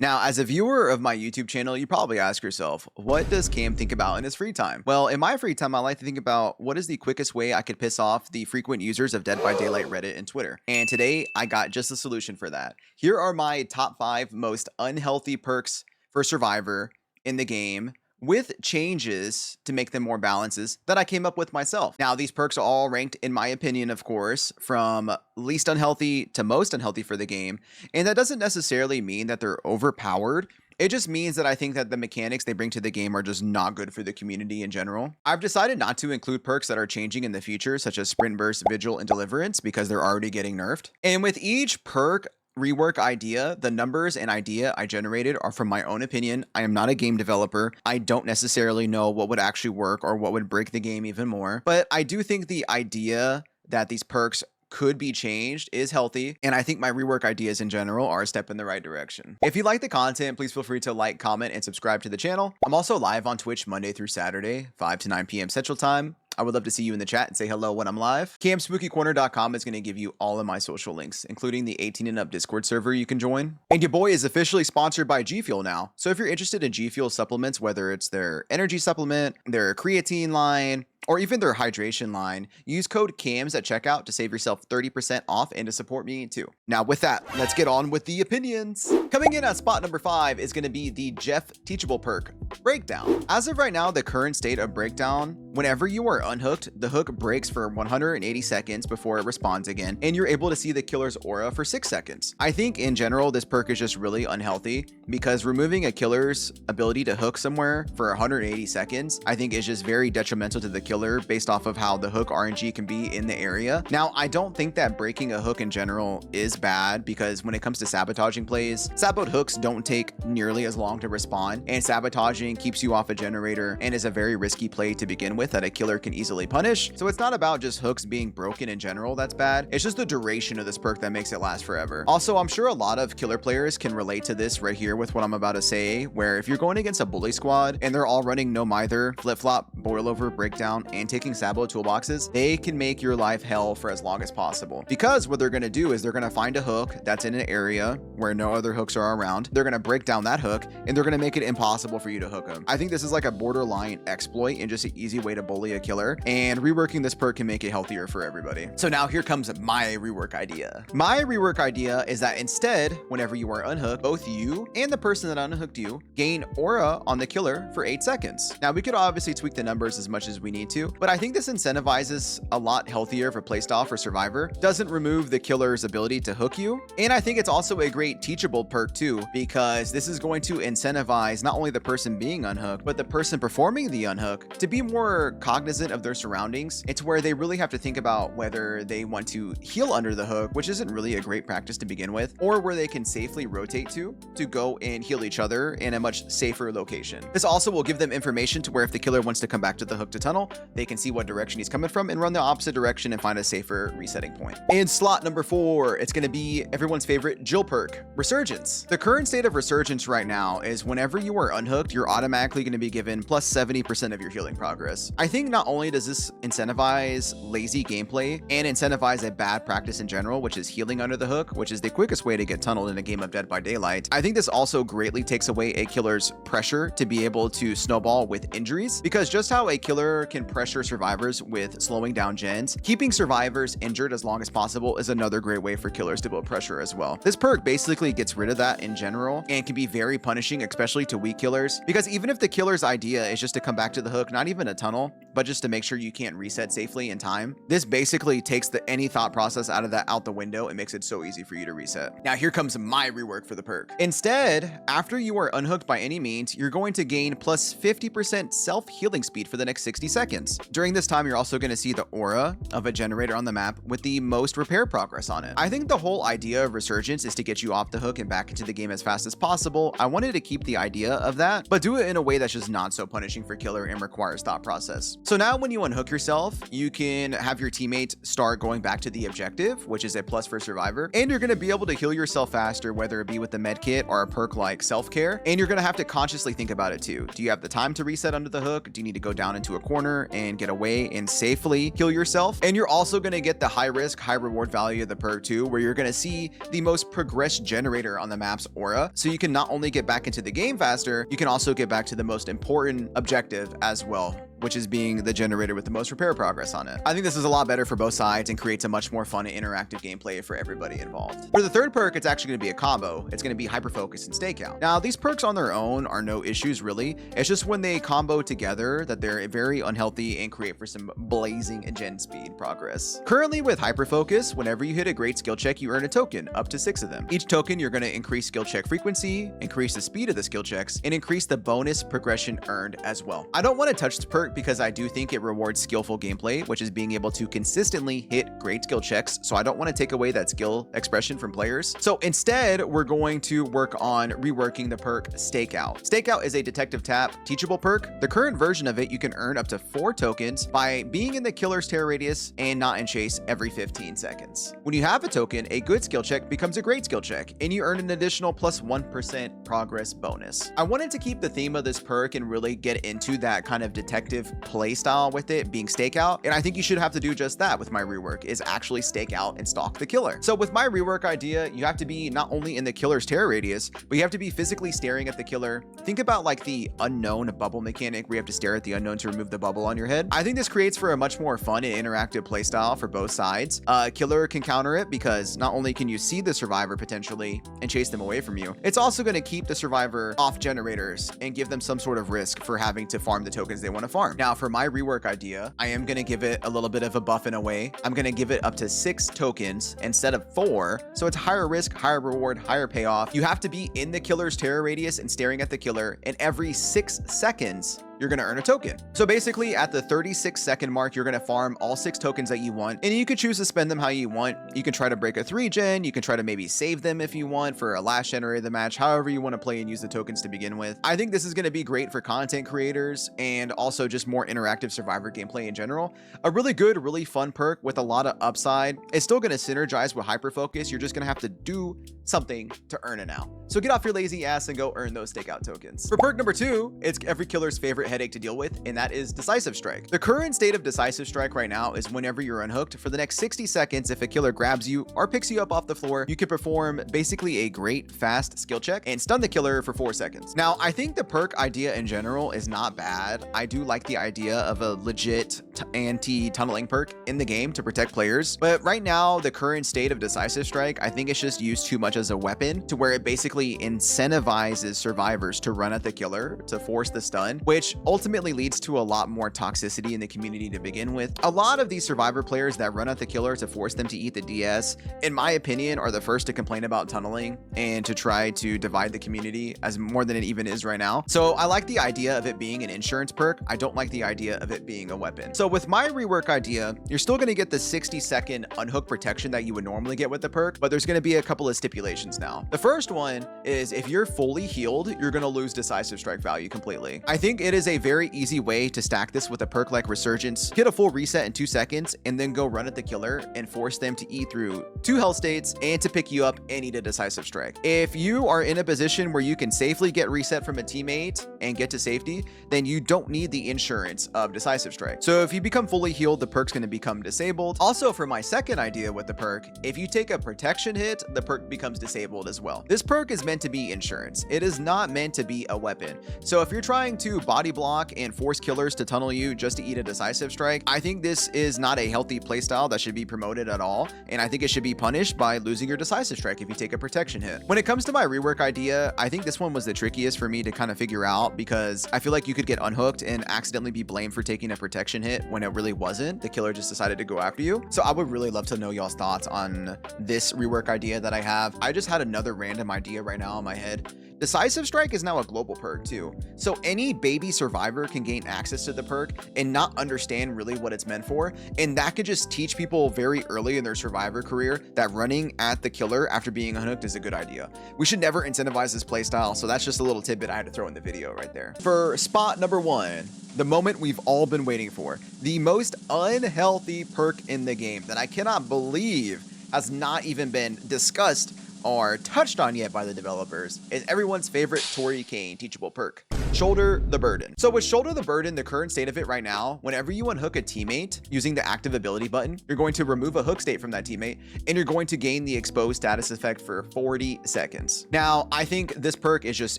Now, as a viewer of my YouTube channel, you probably ask yourself, what does Cam think about in his free time? Well, in my free time, I like to think about what is the quickest way I could piss off the frequent users of Dead by Daylight Reddit and Twitter. And today, I got just a solution for that. Here are my top 5 most unhealthy perks for Survivor in the game, with changes to make them more balances that I came up with myself. Now, these perks are all ranked, in my opinion, of course, from least unhealthy to most unhealthy for the game. And that doesn't necessarily mean that they're overpowered. It just means that I think that the mechanics they bring to the game are just not good for the community in general. I've decided not to include perks that are changing in the future, such as Sprint Burst, Vigil, and Deliverance, because they're already getting nerfed. And with each perk rework idea, the numbers and idea I generated are from my own opinion. I am not a game developer. I don't necessarily know what would actually work or what would break the game even more. But I do think the idea that these perks could be changed is healthy, and I think my rework ideas in general are a step in the right direction. If you like the content, please feel free to like, comment, and subscribe to the channel. I'm also live on Twitch Monday through Saturday, 5 to 9 p.m. Central Time. I would love to see you in the chat and say hello when I'm live. CamSpookyCorner.com is going to give you all of my social links, including the 18 and up Discord server you can join. And your boy is officially sponsored by G Fuel now. So if you're interested in G Fuel supplements, whether it's their energy supplement, their creatine line, or even their hydration line, use code CAMS at checkout to save yourself 30% off and to support me too. Now with that, let's get on with the opinions. Coming in at spot number 5 is going to be the Jeff Teachable perk, Breakdown. As of right now, the current state of Breakdown, whenever you are unhooked, the hook breaks for 180 seconds before it respawns again, and you're able to see the killer's aura for 6 seconds. I think in general, this perk is just really unhealthy because removing a killer's ability to hook somewhere for 180 seconds, I think is just very detrimental to the killer based off of how the hook RNG can be in the area. Now, I don't think that breaking a hook in general is bad because when it comes to sabotaging plays, saboed hooks don't take nearly as long to respawn, and sabotaging keeps you off a generator and is a very risky play to begin with that a killer can easily punish. So it's not about just hooks being broken in general that's bad. It's just the duration of this perk that makes it last forever. Also, I'm sure a lot of killer players can relate to this right here with what I'm about to say, where if you're going against a bully squad and they're all running no mither, flip-flop, boil over, breakdown, and taking sabo toolboxes, they can make your life hell for as long as possible. Because what they're going to do is they're going to find a hook that's in an area where no other hooks are around. They're going to break down that hook and they're going to make it impossible for you to hook them. I think this is like a borderline exploit and just an easy way to bully a killer, and reworking this perk can make it healthier for everybody. So now here comes my rework idea. My rework idea is that instead, whenever you are unhooked, both you and the person that unhooked you gain aura on the killer for 8 seconds. Now we could obviously tweak the numbers as much as we need to, but I think this incentivizes a lot healthier for playstyle for Survivor. Doesn't remove the killer's ability to hook you. And I think it's also a great teachable perk too, because this is going to incentivize not only the person being unhooked, but the person performing the unhook to be more cognizant of their surroundings. It's where they really have to think about whether they want to heal under the hook, which isn't really a great practice to begin with, or where they can safely rotate to go and heal each other in a much safer location. This also will give them information to where if the killer wants to come back to the hook to tunnel, they can see what direction he's coming from and run the opposite direction and find a safer resetting point. In slot number 4, it's going to be everyone's favorite Jill perk, Resurgence. The current state of Resurgence right now is whenever you are unhooked, you're automatically going to be given plus 70% of your healing progress. I think not only does this incentivize lazy gameplay and incentivize a bad practice in general, which is healing under the hook, which is the quickest way to get tunneled in a game of Dead by Daylight, I think this also greatly takes away a killer's pressure to be able to snowball with injuries, because just how a killer can pressure survivors with slowing down gens, keeping survivors injured as long as possible is another great way for killers to build pressure as well. This perk basically gets rid of that in general and can be very punishing, especially to weak killers, because even if the killer's idea is just to come back to the hook, not even a tunnel, but just to make sure you can't reset safely in time, this basically takes any thought process out the window and makes it so easy for you to reset. Now here comes my rework for the perk. Instead, after you are unhooked by any means, you're going to gain plus 50% self-healing speed for the next 60 seconds. During this time, you're also going to see the aura of a generator on the map with the most repair progress on it. I think the whole idea of Resurgence is to get you off the hook and back into the game as fast as possible. I wanted to keep the idea of that, but do it in a way that's just not so punishing for killer and requires thought process. So now when you unhook yourself, you can have your teammate start going back to the objective, which is a plus for Survivor, and you're going to be able to heal yourself faster, whether it be with the med kit or a perk like self-care, and you're going to have to consciously think about it too. Do you have the time to reset under the hook? Do you need to go down into a corner corner and get away and safely heal yourself. And you're also going to get the high risk, high reward value of the perk too, where you're going to see the most progress generator on the map's aura. So you can not only get back into the game faster, you can also get back to the most important objective as well, which is being the generator with the most repair progress on it. I think this is a lot better for both sides and creates a much more fun and interactive gameplay for everybody involved. For the third perk, it's actually going to be a combo. It's going to be Hyperfocus and Stakeout. Now, these perks on their own are no issues really. It's just when they combo together that they're very unhealthy and create for some blazing gen speed progress. Currently with Hyperfocus, whenever you hit a great skill check, you earn a token, up to 6 of them. Each token, you're going to increase skill check frequency, increase the speed of the skill checks, and increase the bonus progression earned as well. I don't want to touch the perk because I do think it rewards skillful gameplay, which is being able to consistently hit great skill checks. So I don't want to take away that skill expression from players. So instead, we're going to work on reworking the perk Stakeout. Stakeout is a detective tap teachable perk. The current version of it, you can earn up to 4 tokens by being in the killer's terror radius and not in chase every 15 seconds. When you have a token, a good skill check becomes a great skill check, and you earn an additional plus 1% progress bonus. I wanted to keep the theme of this perk and really get into that kind of detective play style with it being Stakeout, and I think you should have to do just that with my rework, is actually stake out and stalk the killer. So with my rework idea, you have to be not only in the killer's terror radius, but you have to be physically staring at the killer. Think about like the unknown bubble mechanic where you have to stare at the unknown to remove the bubble on your head. I think this creates for a much more fun and interactive playstyle for both sides. Killer can counter it because not only can you see the survivor potentially and chase them away from you, it's also going to keep the survivor off generators and give them some sort of risk for having to farm the tokens they want to farm. Now for my rework idea, I am going to give it a little bit of a buff in a way. I'm going to give it up to 6 tokens instead of 4. So it's higher risk, higher reward, higher payoff. You have to be in the killer's terror radius and staring at the killer, and every 6 seconds, you're going to earn a token. So basically at the 36-second mark, you're going to farm all 6 tokens that you want, and you can choose to spend them how you want. You can try to break a 3-gen, you can try to maybe save them if you want for a last generator of the match, however you want to play and use the tokens to begin with. I think this is going to be great for content creators and also just more interactive survivor gameplay in general. A really good, really fun perk with a lot of upside. It's still going to synergize with Hyperfocus. You're just going to have to do something to earn it now. So get off your lazy ass and go earn those Stakeout tokens. For perk number 2, it's every killer's favorite headache to deal with, and that is Decisive Strike. The current state of Decisive Strike right now is whenever you're unhooked, for the next 60 seconds, if a killer grabs you or picks you up off the floor, you can perform basically a great fast skill check and stun the killer for 4 seconds. Now, I think the perk idea in general is not bad. I do like the idea of a legit anti-tunneling perk in the game to protect players, but right now, the current state of Decisive Strike, I think it's just used too much as a weapon to where it basically incentivizes survivors to run at the killer to force the stun, which ultimately leads to a lot more toxicity in the community to begin with. A lot of these survivor players that run at the killer to force them to eat the DS, in my opinion, are the first to complain about tunneling and to try to divide the community as more than it even is right now. So I like the idea of it being an insurance perk. I don't like the idea of it being a weapon. So with my rework idea, you're still going to get the 60-second unhook protection that you would normally get with the perk, but there's going to be a couple of stipulations now. The first one is if you're fully healed, you're going to lose Decisive Strike value completely. I think it is a very easy way to stack this with a perk like Resurgence, get a full reset in 2 seconds, and then go run at the killer and force them to eat through 2 health states and to pick you up and eat a Decisive Strike. If you are in a position where you can safely get reset from a teammate and get to safety, then you don't need the insurance of Decisive Strike. So if you become fully healed, the perk's going to become disabled. Also, for my second idea with the perk, if you take a protection hit, the perk becomes disabled as well. This perk is meant to be insurance. It is not meant to be a weapon. So if you're trying to body block and force killers to tunnel you just to eat a Decisive Strike, I think this is not a healthy playstyle that should be promoted at all, and I think it should be punished by losing your Decisive Strike if you take a protection hit. When it comes to my rework idea, I think this one was the trickiest for me to kind of figure out because I feel like you could get unhooked and accidentally be blamed for taking a protection hit when it really wasn't. The killer just decided to go after you. So I would really love to know y'all's thoughts on this rework idea that I have. I just had another random idea right now in my head. Decisive Strike is now a global perk too. So any baby survivor can gain access to the perk and not understand really what it's meant for. And that could just teach people very early in their survivor career that running at the killer after being unhooked is a good idea. We should never incentivize this playstyle. So that's just a little tidbit I had to throw in the video right there. For spot number 1, the moment we've all been waiting for, the most unhealthy perk in the game that I cannot believe has not even been discussed or touched on yet by the developers, is everyone's favorite Tori Kane teachable perk. Shoulder the burden. So with shoulder the burden, the current state of it right now, whenever you unhook a teammate using the active ability button, you're going to remove a hook state from that teammate and you're going to gain the exposed status effect for 40 seconds. Now, I think this perk is just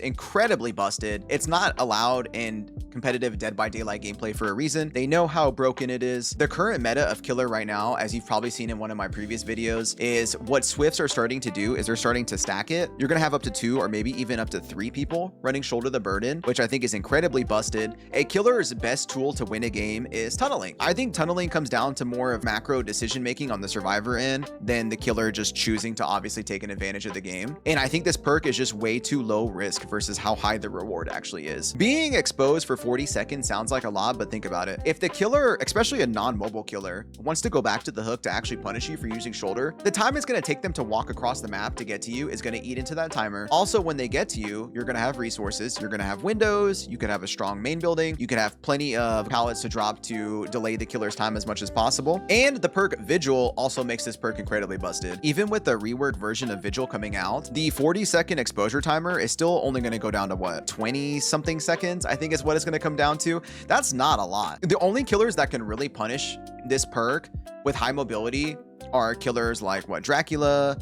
incredibly busted. It's not allowed in competitive Dead by Daylight gameplay for a reason. They know how broken it is. The current meta of killer right now, as you've probably seen in one of my previous videos, is what Swifts are starting to do is they're starting to stack it. You're going to have up to 2 or maybe even up to 3 people running shoulder the burden, which I think is incredibly busted. A killer's best tool to win a game is tunneling. I think tunneling comes down to more of macro decision making on the survivor end than the killer just choosing to obviously take an advantage of the game. And I think this perk is just way too low risk versus how high the reward actually is. Being exposed for 40 seconds sounds like a lot, but think about it. If the killer, especially a non-mobile killer, wants to go back to the hook to actually punish you for using shoulder, the time it's going to take them to walk across the map to get to you is going to eat into that timer. Also, when they get to you, you're going to have resources. You're going to have windows. You could have a strong main building. You could have plenty of pallets to drop to delay the killer's time as much as possible. And the perk Vigil also makes this perk incredibly busted. Even with the rework version of Vigil coming out, the 40-second exposure timer is still only going to go down to what, 20 something seconds, I think is what it's going to come down to. That's not a lot. The only killers that can really punish this perk with high mobility are killers like what, Dracula,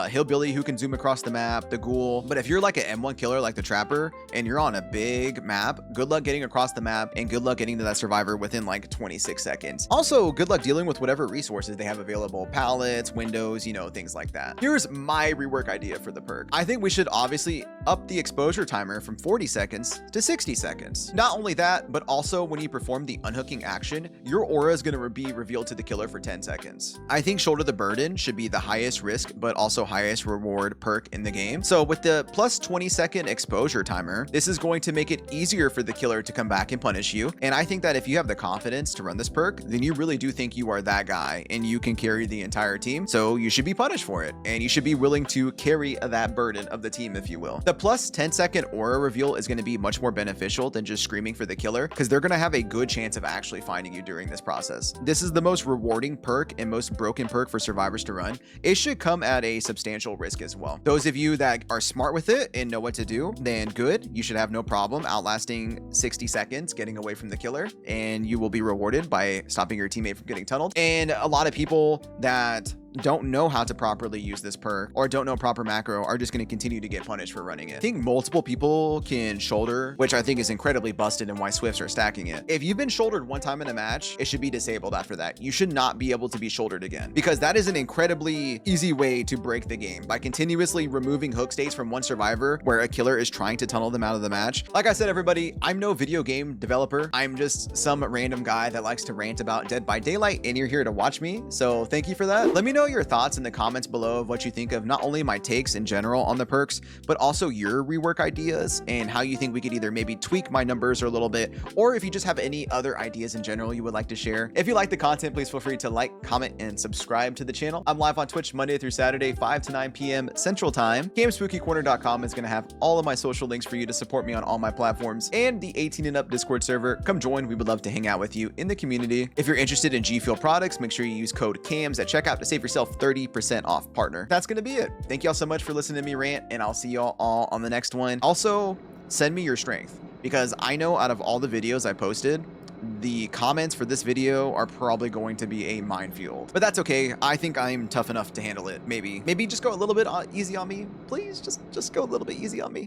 Hillbilly, who can zoom across the map, the Ghoul. But if you're like an M1 killer like the Trapper and you're on a big map, good luck getting across the map and good luck getting to that survivor within like 26 seconds. Also, good luck dealing with whatever resources they have available, pallets, windows, you know, things like that. Here's my rework idea for the perk. I think we should obviously up the exposure timer from 40 seconds to 60 seconds. Not only that, but also when you perform the unhooking action, your aura is going to be revealed to the killer for 10 seconds. I think shoulder the burden should be the highest risk, but also highest reward perk in the game. So with the plus 20-second exposure timer, this is going to make it easier for the killer to come back and punish you. And I think that if you have the confidence to run this perk, then you really do think you are that guy and you can carry the entire team. So you should be punished for it. And you should be willing to carry that burden of the team, if you will. The plus 10-second aura reveal is going to be much more beneficial than just screaming for the killer, because they're going to have a good chance of actually finding you during this process. This is the most rewarding perk and most broken perk for survivors to run. It should come at a substantial risk as well. Those of you that are smart with it and know what to do, then good. You should have no problem outlasting 60 seconds, getting away from the killer, and you will be rewarded by stopping your teammate from getting tunneled. And a lot of people that don't know how to properly use this perk or don't know proper macro are just going to continue to get punished for running it. I think multiple people can shoulder, which I think is incredibly busted and why Swifts are stacking it. If you've been shouldered one time in a match, it should be disabled after that. You should not be able to be shouldered again, because that is an incredibly easy way to break the game by continuously removing hook states from one survivor where a killer is trying to tunnel them out of the match. Like I said, everybody, I'm no video game developer. I'm just some random guy that likes to rant about Dead by Daylight, and you're here to watch me. So thank you for that. Let me know your thoughts in the comments below of what you think of not only my takes in general on the perks, but also your rework ideas and how you think we could either maybe tweak my numbers a little bit, or if you just have any other ideas in general you would like to share. If you like the content, please feel free to like, comment, and subscribe to the channel. I'm live on Twitch Monday through Saturday, 5 to 9 p.m. Central Time. GameSpookyCorner.com is going to have all of my social links for you to support me on all my platforms, and the 18 and up Discord server. Come join. We would love to hang out with you in the community. If you're interested in G Fuel products, make sure you use code CAMS at checkout to save yourself 30% off, partner. That's going to be it. Thank y'all so much for listening to me rant, and I'll see y'all all on the next one. Also, send me your strength, because I know out of all the videos I posted, the comments for this video are probably going to be a minefield, but that's okay. I think I'm tough enough to handle it. Maybe just go a little bit easy on me, please. Just go a little bit easy on me.